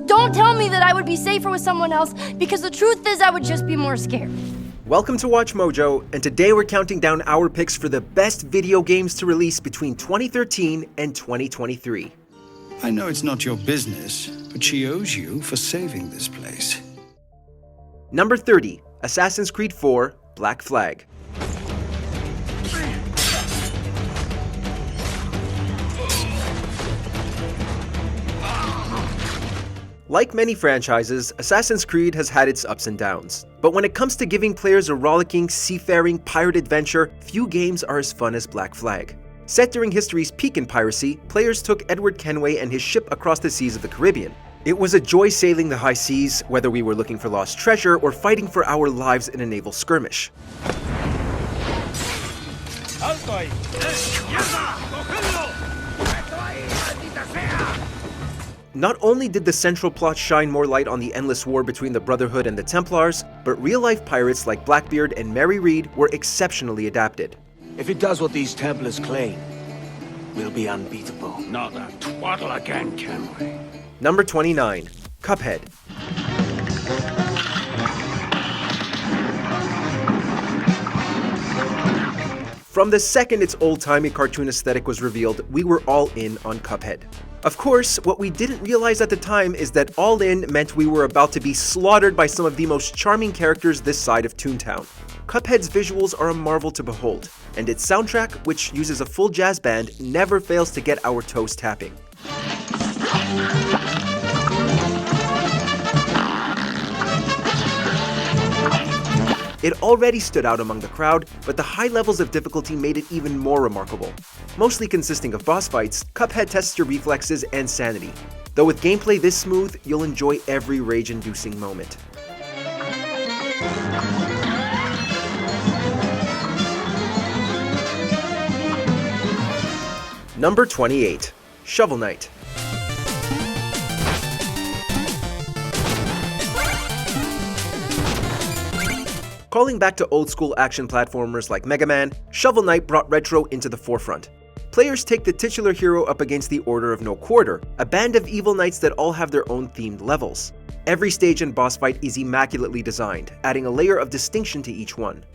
So don't tell me that I would be safer with someone else, because the truth is I would just be more scared. Welcome to Watch Mojo, and today we're counting down our picks for the best video games to release between 2013 and 2023. I know it's not your business, but she owes you for saving this place. Number 30, Assassin's Creed 4, Black Flag. Like many franchises, Assassin's Creed has had its ups and downs. But when it comes to giving players a rollicking, seafaring pirate adventure, few games are as fun as Black Flag. Set during history's peak in piracy, players took Edward Kenway and his ship across the seas of the Caribbean. It was a joy sailing the high seas, whether we were looking for lost treasure or fighting for our lives in a naval skirmish. Not only did the central plot shine more light on the endless war between the Brotherhood and the Templars, but real-life pirates like Blackbeard and Mary Read were exceptionally adapted. If it does what these Templars claim, we'll be unbeatable. Not that twaddle again, Kenway. Number 29, Cuphead. From the second its old-timey cartoon aesthetic was revealed, we were all in on Cuphead. Of course, what we didn't realize at the time is that all in meant we were about to be slaughtered by some of the most charming characters this side of Toontown. Cuphead's visuals are a marvel to behold, and its soundtrack, which uses a full jazz band, never fails to get our toes tapping. It already stood out among the crowd, but the high levels of difficulty made it even more remarkable. Mostly consisting of boss fights, Cuphead tests your reflexes and sanity. Though with gameplay this smooth, you'll enjoy every rage-inducing moment. Number 28, Shovel Knight. Calling back to old-school action platformers like Mega Man, Shovel Knight brought retro into the forefront. Players take the titular hero up against the Order of No Quarter, a band of evil knights that all have their own themed levels. Every stage and boss fight is immaculately designed, adding a layer of distinction to each one.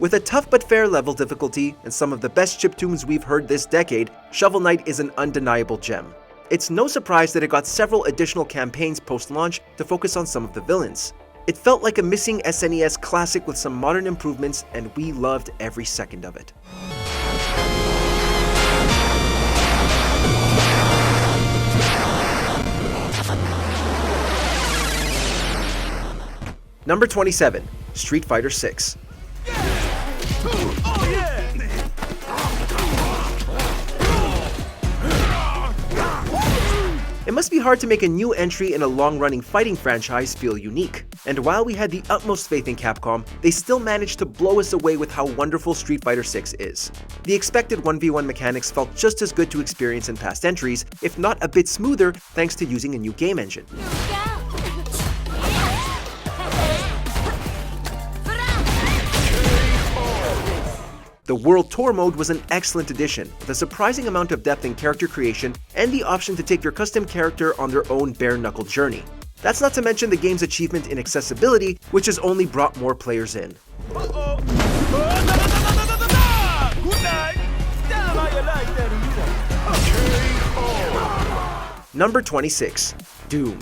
With a tough but fair level difficulty and some of the best chiptunes we've heard this decade, Shovel Knight is an undeniable gem. It's no surprise that it got several additional campaigns post-launch to focus on some of the villains. It felt like a missing SNES classic with some modern improvements, and we loved every second of it. Number 27, Street Fighter 6. It must be hard to make a new entry in a long-running fighting franchise feel unique. And while we had the utmost faith in Capcom, they still managed to blow us away with how wonderful Street Fighter 6 is. The expected 1v1 mechanics felt just as good to experience in past entries, if not a bit smoother thanks to using a new game engine. The World Tour mode was an excellent addition, with a surprising amount of depth in character creation and the option to take your custom character on their own bare-knuckle journey. That's not to mention the game's achievement in accessibility, which has only brought more players in. Number 26, Doom.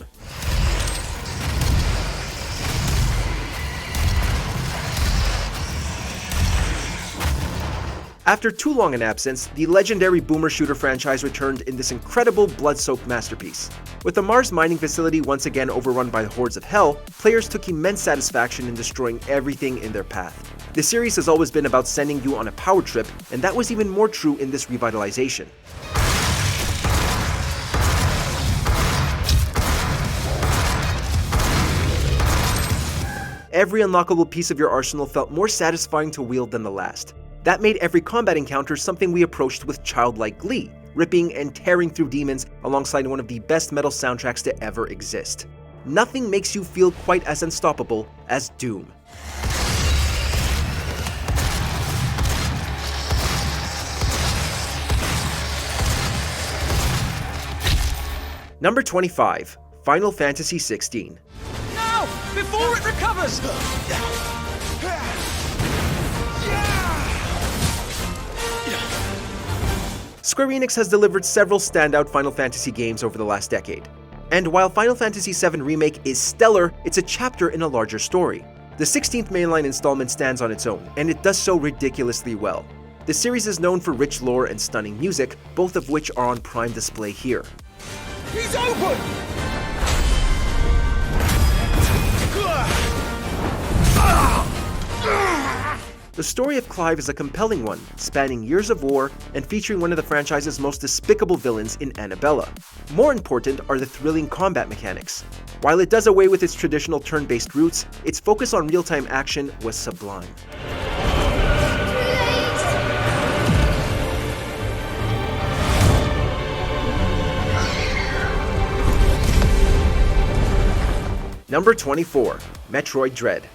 After too long an absence, the legendary boomer shooter franchise returned in this incredible blood-soaked masterpiece. With the Mars mining facility once again overrun by the hordes of hell, players took immense satisfaction in destroying everything in their path. The series has always been about sending you on a power trip, and that was even more true in this revitalization. Every unlockable piece of your arsenal felt more satisfying to wield than the last. That made every combat encounter something we approached with childlike glee, ripping and tearing through demons alongside one of the best metal soundtracks to ever exist. Nothing makes you feel quite as unstoppable as Doom. Number 25. Final Fantasy XVI. Now! Before it recovers! Square Enix has delivered several standout Final Fantasy games over the last decade. And while Final Fantasy VII Remake is stellar, it's a chapter in a larger story. The 16th mainline installment stands on its own, and it does so ridiculously well. The series is known for rich lore and stunning music, both of which are on prime display here. He's open! The story of Clive is a compelling one, spanning years of war and featuring one of the franchise's most despicable villains in Annabella. More important are the thrilling combat mechanics. While it does away with its traditional turn-based roots, its focus on real-time action was sublime. Number 24. Metroid Dread.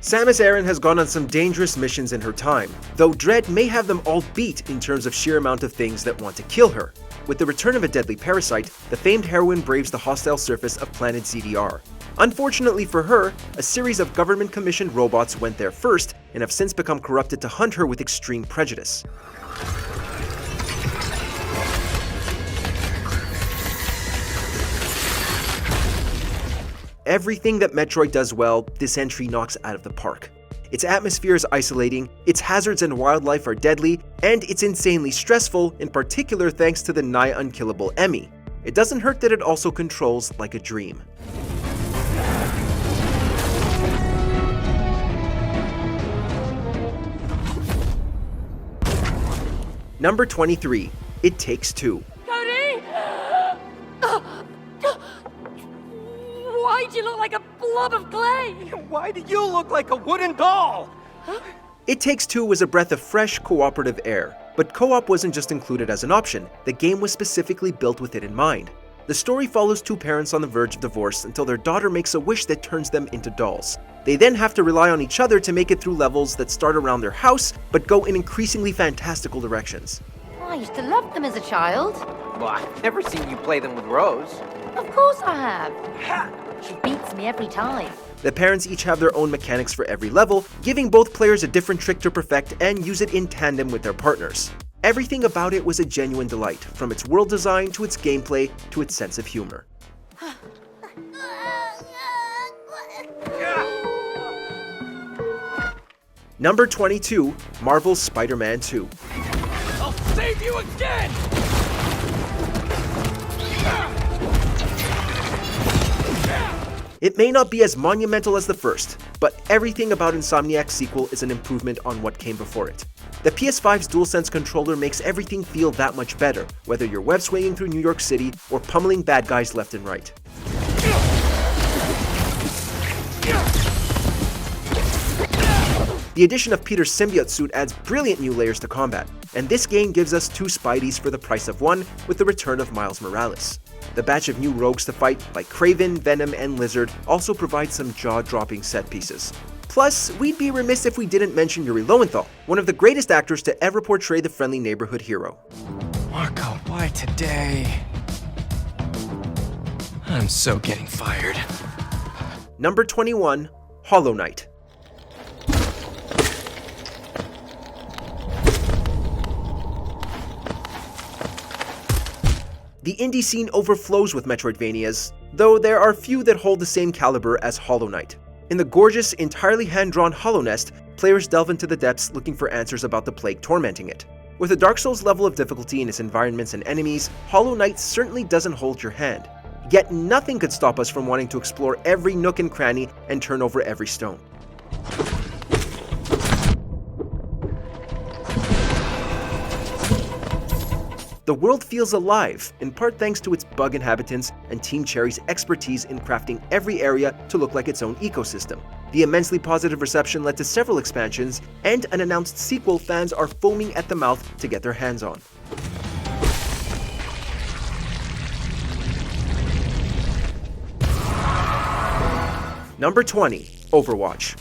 Samus Aran has gone on some dangerous missions in her time, though Dread may have them all beat in terms of sheer amount of things that want to kill her. With the return of a deadly parasite, the famed heroine braves the hostile surface of planet ZDR. Unfortunately for her, a series of government-commissioned robots went there first and have since become corrupted to hunt her with extreme prejudice. Everything that Metroid does well, this entry knocks out of the park. Its atmosphere is isolating, its hazards and wildlife are deadly, and it's insanely stressful, in particular thanks to the nigh unkillable Emmy. It doesn't hurt that it also controls like a dream. Number 23. It Takes Two. Cody! Why'd you look like a blob of clay? Why do you look like a wooden doll? It Takes Two was a breath of fresh, cooperative air. But co-op wasn't just included as an option, the game was specifically built with it in mind. The story follows two parents on the verge of divorce until their daughter makes a wish that turns them into dolls. They then have to rely on each other to make it through levels that start around their house, but go in increasingly fantastical directions. I used to love them as a child. Well, I've never seen you play them with Rose. Of course I have. She beats me every time. The parents each have their own mechanics for every level, giving both players a different trick to perfect and use it in tandem with their partners. Everything about it was a genuine delight, from its world design to its gameplay to its sense of humor. Number 22. Marvel's Spider-Man 2. I'll save you again! It may not be as monumental as the first, but everything about Insomniac's sequel is an improvement on what came before it. The PS5's DualSense controller makes everything feel that much better, whether you're web-swinging through New York City or pummeling bad guys left and right. The addition of Peter's symbiote suit adds brilliant new layers to combat, and this game gives us two Spideys for the price of one with the return of Miles Morales. The batch of new rogues to fight, like Kraven, Venom, and Lizard, also provide some jaw-dropping set pieces. Plus, we'd be remiss if we didn't mention Yuri Lowenthal, one of the greatest actors to ever portray the friendly neighborhood hero. Marco, why today? I'm so getting fired. Number 21. Hollow Knight. The indie scene overflows with Metroidvanias, though there are few that hold the same caliber as Hollow Knight. In the gorgeous, entirely hand-drawn Hollow Nest, players delve into the depths looking for answers about the plague tormenting it. With a Dark Souls level of difficulty in its environments and enemies, Hollow Knight certainly doesn't hold your hand. Yet nothing could stop us from wanting to explore every nook and cranny and turn over every stone. The world feels alive, in part thanks to its bug inhabitants and Team Cherry's expertise in crafting every area to look like its own ecosystem. The immensely positive reception led to several expansions, and an announced sequel fans are foaming at the mouth to get their hands on. Number 20. Overwatch.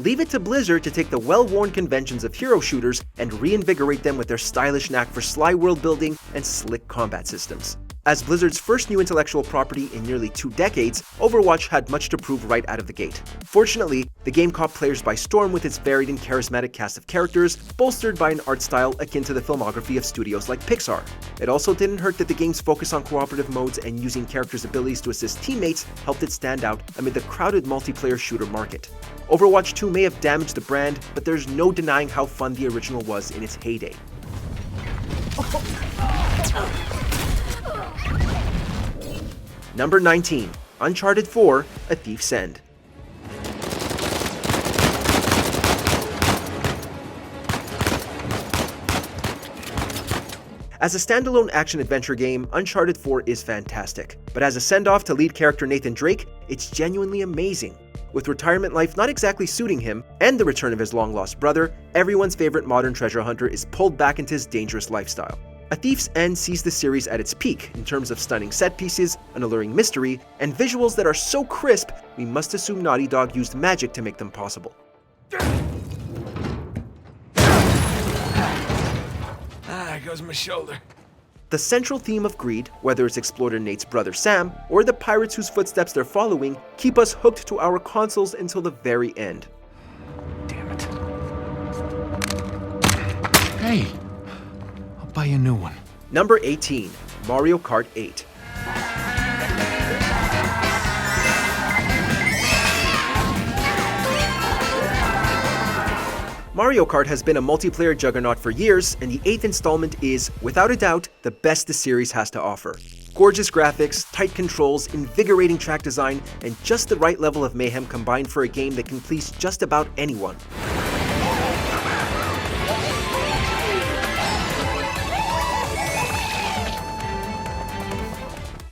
Leave it to Blizzard to take the well-worn conventions of hero shooters and reinvigorate them with their stylish knack for sly world building and slick combat systems. As Blizzard's first new intellectual property in nearly 2 decades, Overwatch had much to prove right out of the gate. Fortunately, the game caught players by storm with its varied and charismatic cast of characters, bolstered by an art style akin to the filmography of studios like Pixar. It also didn't hurt that the game's focus on cooperative modes and using characters' abilities to assist teammates helped it stand out amid the crowded multiplayer shooter market. Overwatch 2 may have damaged the brand, but there's no denying how fun the original was in its heyday. Number 19. Uncharted 4: A Thief's End. As a standalone action-adventure game, Uncharted 4 is fantastic, but as a send-off to lead character Nathan Drake, it's genuinely amazing. With retirement life not exactly suiting him, and the return of his long-lost brother, everyone's favorite modern treasure hunter is pulled back into his dangerous lifestyle. A Thief's End sees the series at its peak in terms of stunning set pieces, an alluring mystery, and visuals that are so crisp, we must assume Naughty Dog used magic to make them possible. There goes my shoulder. The central theme of greed, whether it's explorer Nate's brother Sam, or the pirates whose footsteps they're following, keep us hooked to our consoles until the very end. Damn it. Hey, I'll buy you a new one. Number 18. Mario Kart 8. Mario Kart has been a multiplayer juggernaut for years, and the 8th installment is, without a doubt, the best the series has to offer. Gorgeous graphics, tight controls, invigorating track design, and just the right level of mayhem combined for a game that can please just about anyone.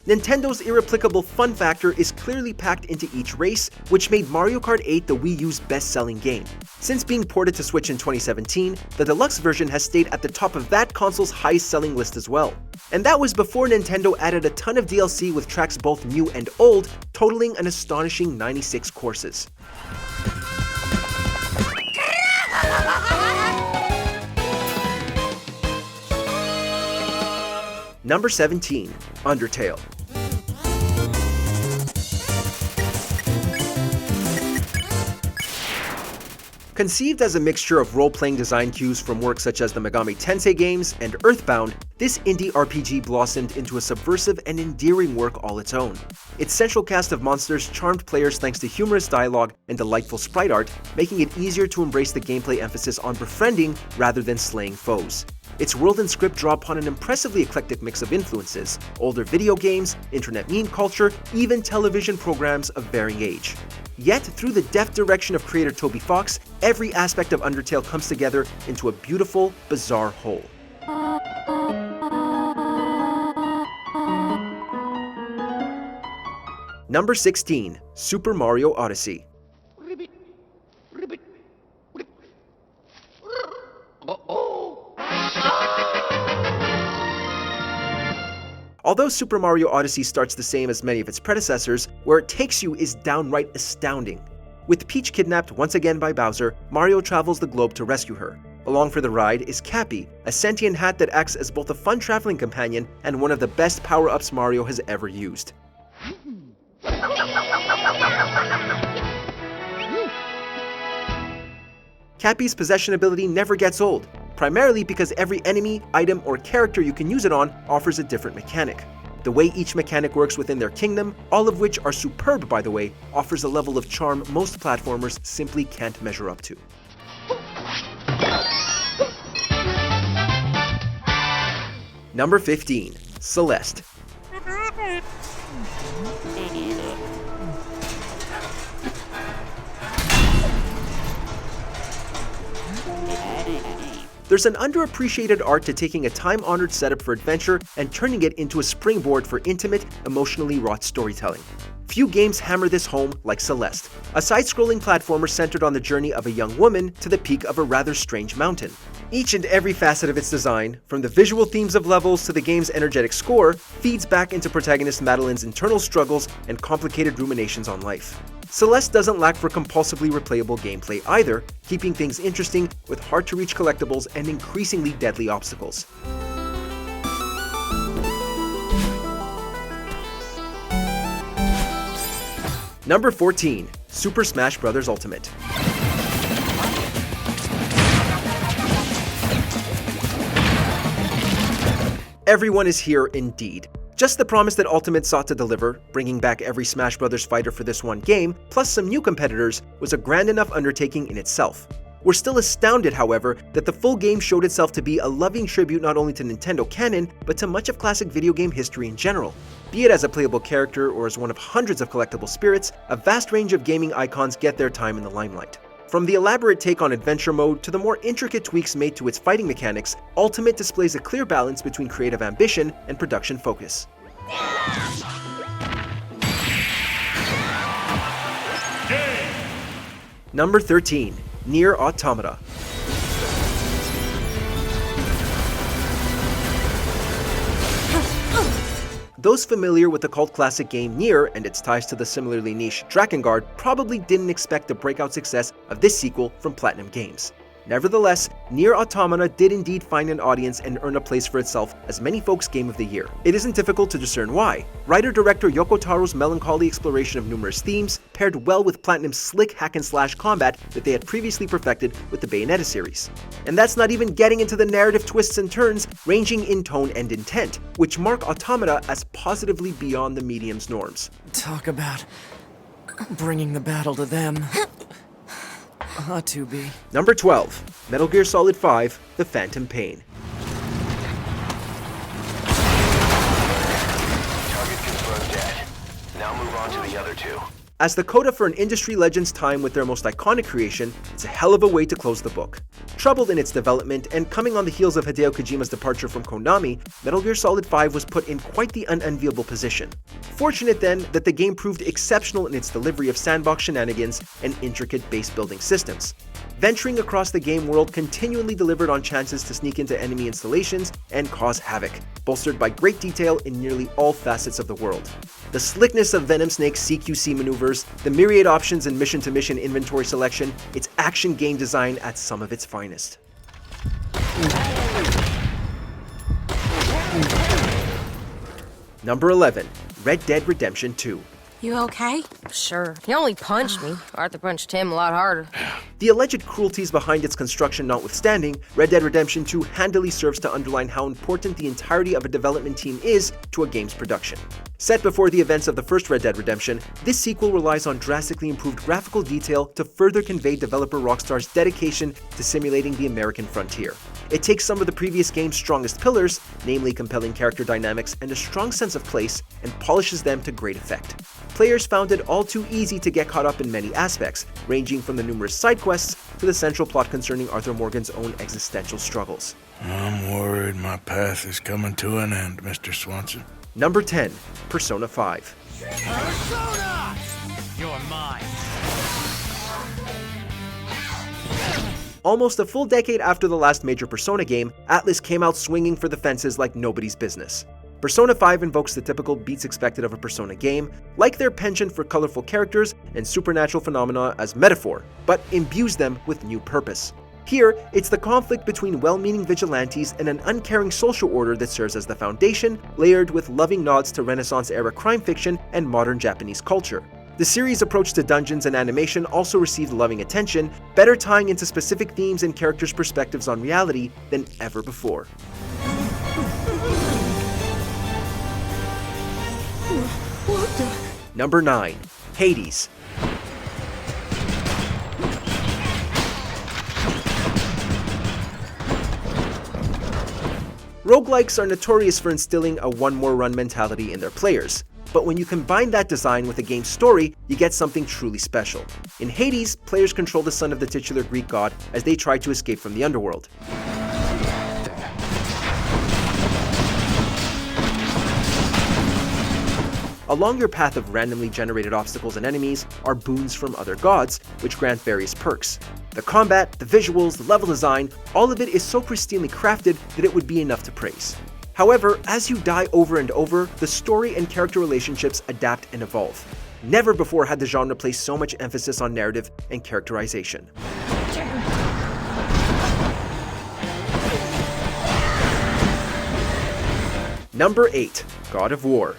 Nintendo's irreplicable fun factor is clearly packed into each race, which made Mario Kart 8 the Wii U's best-selling game. Since being ported to Switch in 2017, the deluxe version has stayed at the top of that console's highest-selling list as well. And that was before Nintendo added a ton of DLC with tracks both new and old, totaling an astonishing 96 courses. Number 17. Undertale. Conceived as a mixture of role-playing design cues from works such as the Megami Tensei games and Earthbound, this indie RPG blossomed into a subversive and endearing work all its own. Its central cast of monsters charmed players thanks to humorous dialogue and delightful sprite art, making it easier to embrace the gameplay emphasis on befriending rather than slaying foes. Its world and script draw upon an impressively eclectic mix of influences: older video games, internet meme culture, even television programs of varying age. Yet, through the deft direction of creator Toby Fox, every aspect of Undertale comes together into a beautiful, bizarre whole. Number 16. Super Mario Odyssey. Although Super Mario Odyssey starts the same as many of its predecessors, where it takes you is downright astounding. With Peach kidnapped once again by Bowser, Mario travels the globe to rescue her. Along for the ride is Cappy, a sentient hat that acts as both a fun traveling companion and one of the best power-ups Mario has ever used. Cappy's possession ability never gets old, primarily because every enemy, item, or character you can use it on offers a different mechanic. The way each mechanic works within their kingdom, all of which are superb by the way, offers a level of charm most platformers simply can't measure up to. Number 15. Celeste. There's an underappreciated art to taking a time-honored setup for adventure and turning it into a springboard for intimate, emotionally wrought storytelling. Few games hammer this home like Celeste, a side-scrolling platformer centered on the journey of a young woman to the peak of a rather strange mountain. Each and every facet of its design, from the visual themes of levels to the game's energetic score, feeds back into protagonist Madeline's internal struggles and complicated ruminations on life. Celeste doesn't lack for compulsively replayable gameplay either, keeping things interesting with hard-to-reach collectibles and increasingly deadly obstacles. Number 14. Super Smash Bros. Ultimate. Everyone is here indeed. Just the promise that Ultimate sought to deliver, bringing back every Smash Bros. Fighter for this one game, plus some new competitors, was a grand enough undertaking in itself. We're still astounded, however, that the full game showed itself to be a loving tribute not only to Nintendo canon, but to much of classic video game history in general. Be it as a playable character or as one of hundreds of collectible spirits, a vast range of gaming icons get their time in the limelight. From the elaborate take on adventure mode to the more intricate tweaks made to its fighting mechanics, Ultimate displays a clear balance between creative ambition and production focus. Number 13. Nier Automata. Those familiar with the cult classic game Nier and its ties to the similarly niche Drakengard probably didn't expect the breakout success of this sequel from Platinum Games. Nevertheless, Nier Automata did indeed find an audience and earn a place for itself as many folks' Game of the Year. It isn't difficult to discern why. Writer-director Yoko Taro's melancholy exploration of numerous themes paired well with Platinum's slick hack-and-slash combat that they had previously perfected with the Bayonetta series. And that's not even getting into the narrative twists and turns ranging in tone and intent, which mark Automata as positively beyond the medium's norms. Talk about bringing the battle to them. To be. Number 12. Metal Gear Solid 5: The Phantom Pain. Target confirmed dead. Now move on to the other two. As the coda for an industry legend's time with their most iconic creation, it's a hell of a way to close the book. Troubled in its development and coming on the heels of Hideo Kojima's departure from Konami, Metal Gear Solid 5 was put in quite the unenviable position. Fortunate then that the game proved exceptional in its delivery of sandbox shenanigans and intricate base building systems. Venturing across the game world continually delivered on chances to sneak into enemy installations and cause havoc, bolstered by great detail in nearly all facets of the world. The slickness of Venom Snake's CQC maneuvers, the myriad options in mission-to-mission inventory selection, its action game design at some of its finest. Number 11. Red Dead Redemption 2. You okay? Sure. He only punched me. Arthur punched him a lot harder. The alleged cruelties behind its construction notwithstanding, Red Dead Redemption 2 handily serves to underline how important the entirety of a development team is to a game's production. Set before the events of the first Red Dead Redemption, this sequel relies on drastically improved graphical detail to further convey developer Rockstar's dedication to simulating the American frontier. It takes some of the previous game's strongest pillars, namely compelling character dynamics and a strong sense of place, and polishes them to great effect. Players found it all too easy to get caught up in many aspects, ranging from the numerous side quests to the central plot concerning Arthur Morgan's own existential struggles. I'm worried my path is coming to an end, Mr. Swanson. Number 10. Persona 5. Persona! You're mine. Almost a full decade after the last major Persona game, Atlus came out swinging for the fences like nobody's business. Persona 5 invokes the typical beats expected of a Persona game, like their penchant for colorful characters and supernatural phenomena as metaphor, but imbues them with new purpose. Here, it's the conflict between well-meaning vigilantes and an uncaring social order that serves as the foundation, layered with loving nods to Renaissance-era crime fiction and modern Japanese culture. The series' approach to dungeons and animation also received loving attention, better tying into specific themes and characters' perspectives on reality than ever before. Number 9. Hades. Roguelikes are notorious for instilling a one-more-run mentality in their players, but when you combine that design with a game's story, you get something truly special. In Hades, players control the son of the titular Greek god as they try to escape from the underworld. Along your path of randomly generated obstacles and enemies are boons from other gods, which grant various perks. The combat, the visuals, the level design, all of it is so pristinely crafted that it would be enough to praise. However, as you die over and over, the story and character relationships adapt and evolve. Never before had the genre placed so much emphasis on narrative and characterization. Number 8. God of War.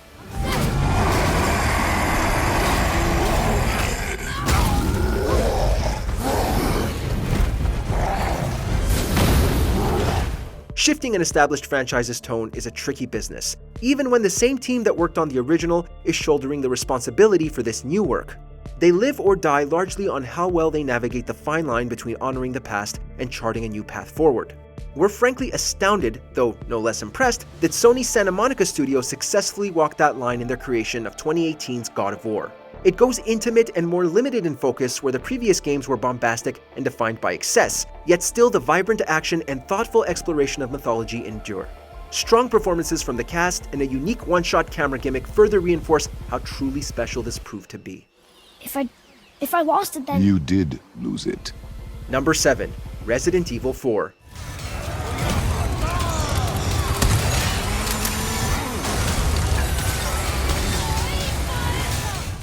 Shifting an established franchise's tone is a tricky business, even when the same team that worked on the original is shouldering the responsibility for this new work. They live or die largely on how well they navigate the fine line between honoring the past and charting a new path forward. We're frankly astounded, though no less impressed, that Sony's Santa Monica studio successfully walked that line in their creation of 2018's God of War. It goes intimate and more limited in focus where the previous games were bombastic and defined by excess, yet still the vibrant action and thoughtful exploration of mythology endure. Strong performances from the cast and a unique one-shot camera gimmick further reinforce how truly special this proved to be. If I lost it, then... You did lose it. Number 7. Resident Evil 4.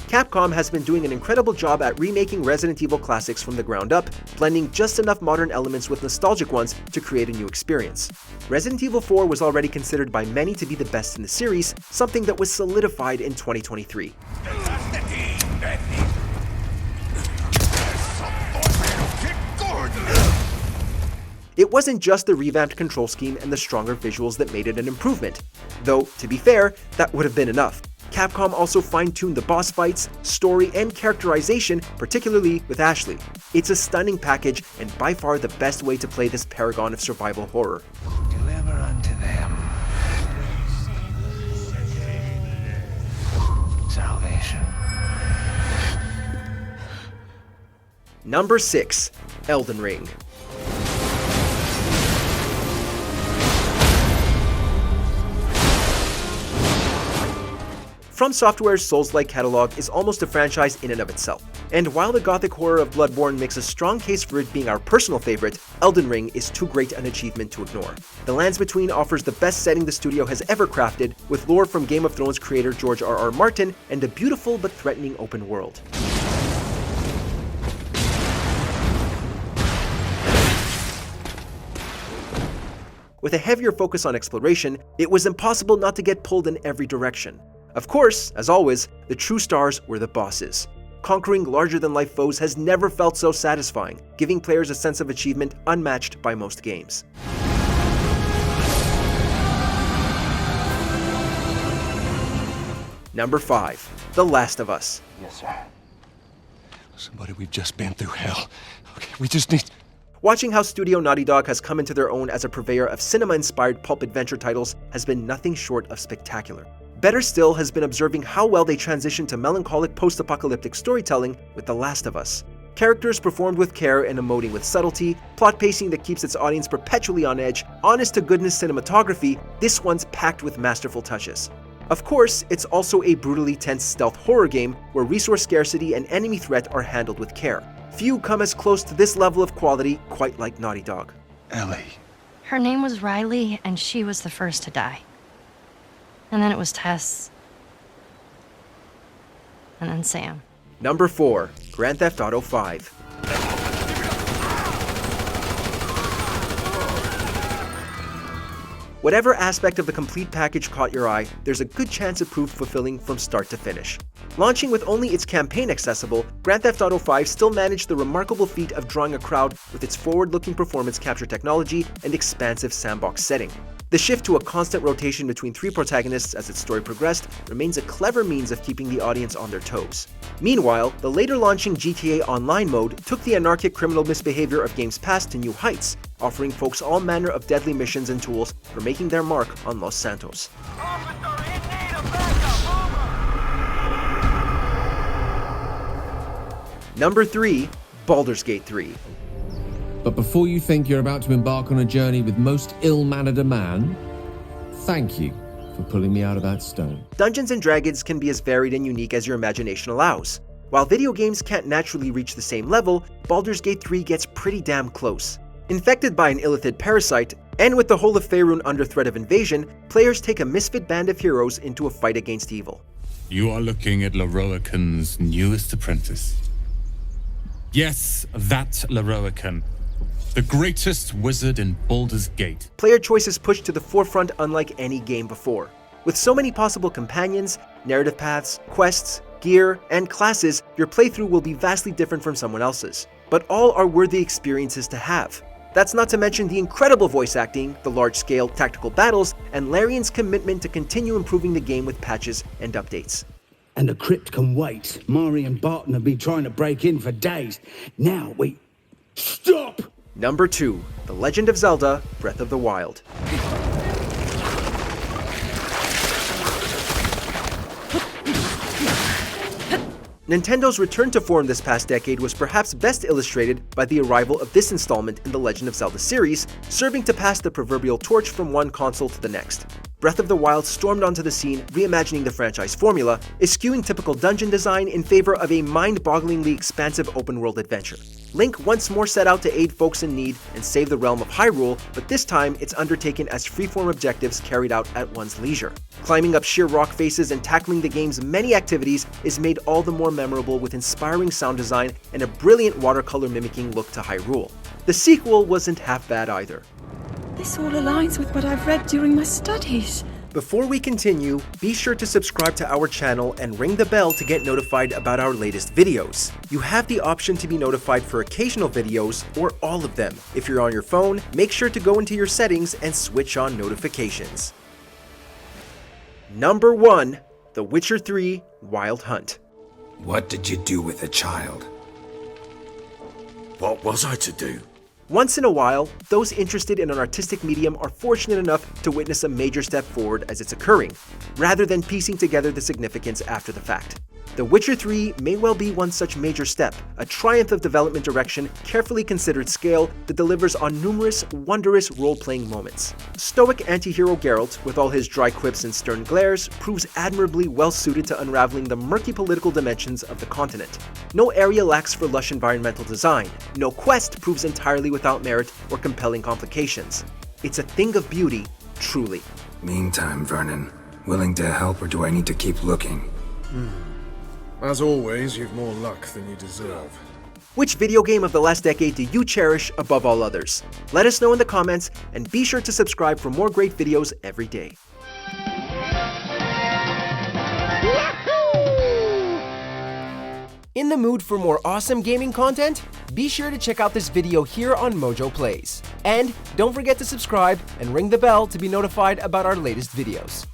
Capcom has been doing an incredible job at remaking Resident Evil classics from the ground up, blending just enough modern elements with nostalgic ones to create a new experience. Resident Evil 4 was already considered by many to be the best in the series, something that was solidified in 2023. It wasn't just the revamped control scheme and the stronger visuals that made it an improvement. Though, to be fair, that would have been enough. Capcom also fine-tuned the boss fights, story, and characterization, particularly with Ashley. It's a stunning package and by far the best way to play this paragon of survival horror. Deliver unto them salvation. Number 6. Elden Ring. From Software's Souls-like catalog is almost a franchise in and of itself. And while the gothic horror of Bloodborne makes a strong case for it being our personal favorite, Elden Ring is too great an achievement to ignore. The Lands Between offers the best setting the studio has ever crafted, with lore from Game of Thrones creator George R.R. Martin and a beautiful but threatening open world. With a heavier focus on exploration, it was impossible not to get pulled in every direction. Of course, as always, the true stars were the bosses. Conquering larger-than-life foes has never felt so satisfying, giving players a sense of achievement unmatched by most games. Number 5. The Last of Us. Yes, sir. Somebody, we've just been through hell. Okay, we just need... Watching how Studio Naughty Dog has come into their own as a purveyor of cinema-inspired pulp adventure titles has been nothing short of spectacular. Better still has been observing how well they transitioned to melancholic post-apocalyptic storytelling with The Last of Us. Characters performed with care and emoting with subtlety, plot pacing that keeps its audience perpetually on edge, honest-to-goodness cinematography, this one's packed with masterful touches. Of course, it's also a brutally tense stealth horror game where resource scarcity and enemy threat are handled with care. Few come as close to this level of quality quite like Naughty Dog. Ellie. Her name was Riley, and she was the first to die. And then it was Tess. And then Sam. Number 4. Grand Theft Auto 5. Whatever aspect of the complete package caught your eye, there's a good chance it proved fulfilling from start to finish. Launching with only its campaign accessible, Grand Theft Auto 5 still managed the remarkable feat of drawing a crowd with its forward-looking performance capture technology and expansive sandbox setting. The shift to a constant rotation between 3 protagonists as its story progressed remains a clever means of keeping the audience on their toes. Meanwhile, the later launching GTA Online mode took the anarchic criminal misbehavior of games past to new heights, offering folks all manner of deadly missions and tools for making their mark on Los Santos. Number 3. Baldurs Gate 3. But before you think you're about to embark on a journey with most ill-mannered a man, thank you for pulling me out of that stone. Dungeons and Dragons can be as varied and unique as your imagination allows. While video games can't naturally reach the same level, Baldur's Gate 3 gets pretty damn close. Infected by an illithid parasite, and with the whole of Faerun under threat of invasion, players take a misfit band of heroes into a fight against evil. You are looking at Leroican's newest apprentice. Yes, that Leroican. The greatest wizard in Baldur's Gate. Player choice is pushed to the forefront unlike any game before. With so many possible companions, narrative paths, quests, gear, and classes, your playthrough will be vastly different from someone else's. But all are worthy experiences to have. That's not to mention the incredible voice acting, the large-scale tactical battles, and Larian's commitment to continue improving the game with patches and updates. And the crypt can wait. Mari and Barton have been trying to break in for days. Now we... Stop! Number 2. The Legend of Zelda: Breath of the Wild. Nintendo's return to form this past decade was perhaps best illustrated by the arrival of this installment in the Legend of Zelda series, serving to pass the proverbial torch from one console to the next. Breath of the Wild stormed onto the scene, reimagining the franchise formula, eschewing typical dungeon design in favor of a mind-bogglingly expansive open-world adventure. Link once more set out to aid folks in need and save the realm of Hyrule, but this time it's undertaken as freeform objectives carried out at one's leisure. Climbing up sheer rock faces and tackling the game's many activities is made all the more memorable with inspiring sound design and a brilliant watercolor mimicking look to Hyrule. The sequel wasn't half bad either. This all aligns with what I've read during my studies. Before we continue, be sure to subscribe to our channel and ring the bell to get notified about our latest videos. You have the option to be notified for occasional videos or all of them. If you're on your phone, make sure to go into your settings and switch on notifications. Number 1. The Witcher 3: Wild Hunt. What did you do with the child? What was I to do? Once in a while, those interested in an artistic medium are fortunate enough to witness a major step forward as it's occurring, rather than piecing together the significance after the fact. The Witcher 3 may well be one such major step, a triumph of development direction, carefully considered scale that delivers on numerous, wondrous role-playing moments. Stoic anti-hero Geralt, with all his dry quips and stern glares, proves admirably well-suited to unraveling the murky political dimensions of the continent. No area lacks for lush environmental design. No quest proves entirely without merit or compelling complications. It's a thing of beauty, truly. Meantime, Vernon, willing to help or do I need to keep looking? As always, you've more luck than you deserve. Which video game of the last decade do you cherish above all others? Let us know in the comments, and be sure to subscribe for more great videos every day. In the mood for more awesome gaming content? Be sure to check out this video here on Mojo Plays. And don't forget to subscribe and ring the bell to be notified about our latest videos.